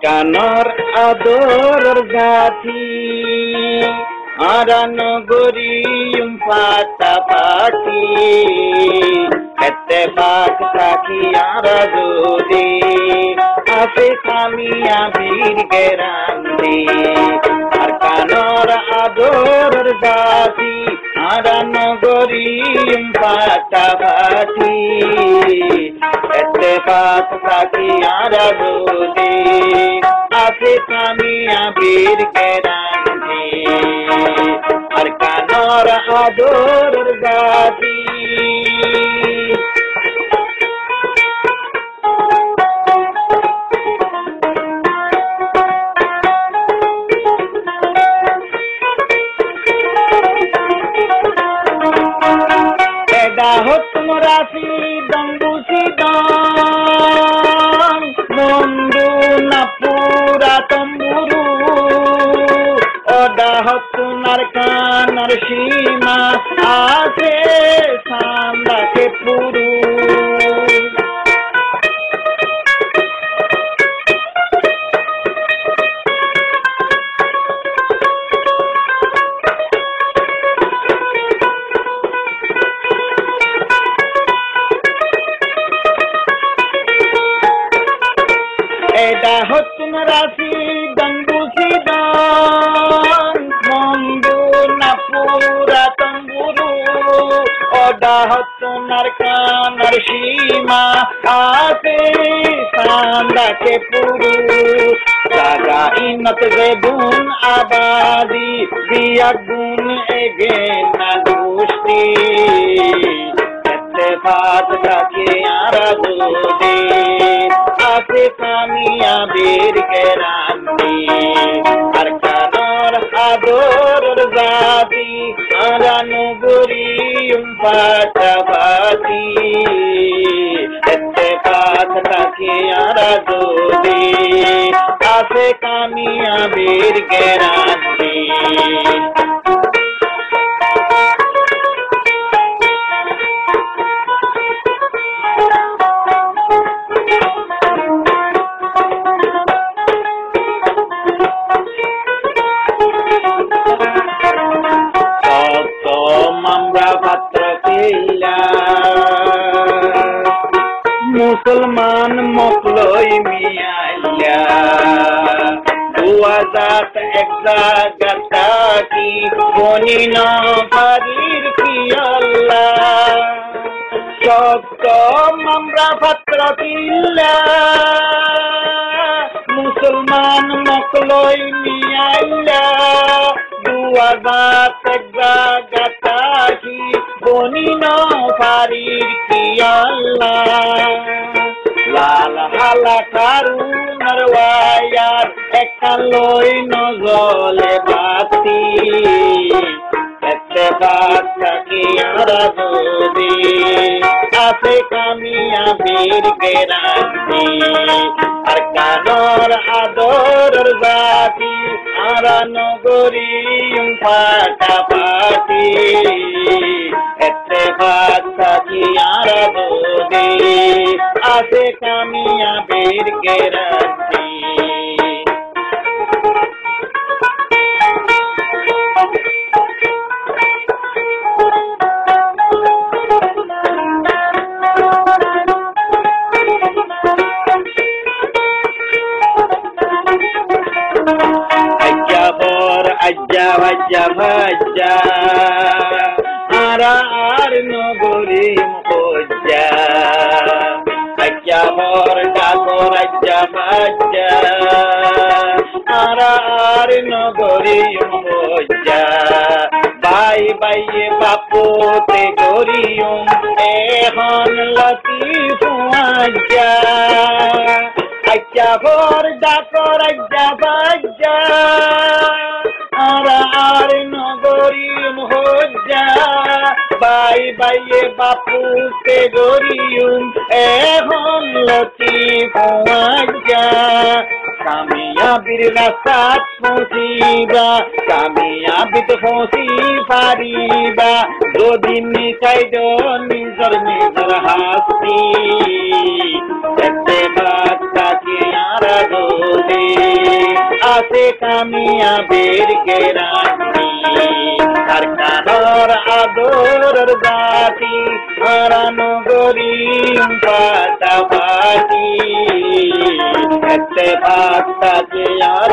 কানর আদর জাতি আরান গরিম পাতাপাতি এত্তেফাক থাকি আর যদি আছে কামিয়া বীর গেরান্তি আর কানর আদর জাতি আরান গরিম পাতাপাতি এত্তেফাক থাকি আর যদি আছে কামিয়া বীর গেরান্তি আর কানর আদর জাতি এডা হতুম রাশি দম্বুসি দম বন্ধু না পুরা তম্বুরু ওডা হতুনার কানার সীমা আছে সান্দাকে পুরু এডা হতুম রাশি দম্বুসি দম বন্ধু না পুরা তম্বুরু ওডা হতুনার কানার সীমা আছে সান্দাকে পুরু জাগা ইনত বেদুন আবাদি দিয়া গুণ এগে না গোষ্ঠী এত্তেফাক থাকে আর যদি আছে কামিয়া বীর গেরান্তি আর কানর আদর জাতি আরানু গরিম পাতাপাতি এত্তেফাক থাকে আর যদি আছে কামিয়া বীর গেরান্তি মুসলমান মকলই মিয়াইয়া 2001 জায়গাটা কি বনিন বাড়ির কি আল্লাহ সত্য আমরা পাত্র কিল্লা মুসলমান মকলই মিয়াইয়া 2001 জায়গাটা কি বনিন বাড়ির কি আল্লাহ লাল হালা কারুনার ওয়ায়ার একটা লই নজলে বাতি এত্তেফাক থাকি আর যদি আছে কামিয়া বীর গেরান্তি আর কানর আদর জাতি আরান গরিম পাতাপাতি এত্তেফাক থাকি আর যদি আছে কামিয়া বীর গেরান্তি আজ্জা ভাজ্জা ভাজ্জা আর নগরী মজ্জা আজ্জা ভর ডাকর আজ্জা ভাজ্জা আর নগরী মজ্জা বাই বাইয়ে বাপতে গরিয়ম এখন লতিফ আজ্জা আজ্জা ভর ডাকর আজ্জা ভাজ্জা আর নগরী মজ্জা বাই বাইয়ে বাপুতে গরিয়ম এখন লতিফ আজ্জা কামিয়াবির রাস্তাত পৌঁছিবা কামিয়াবিত পৌঁছি পারিবা যদি নিচাইদ নিজর নিজর হাসি এতে বাচ্চা কি আর যদি আছে কামিয়াবের গেরান্টি কারখানার আদরের জাতি হারানো গরিব পাশাপাশি এতে ভাগটা যে আর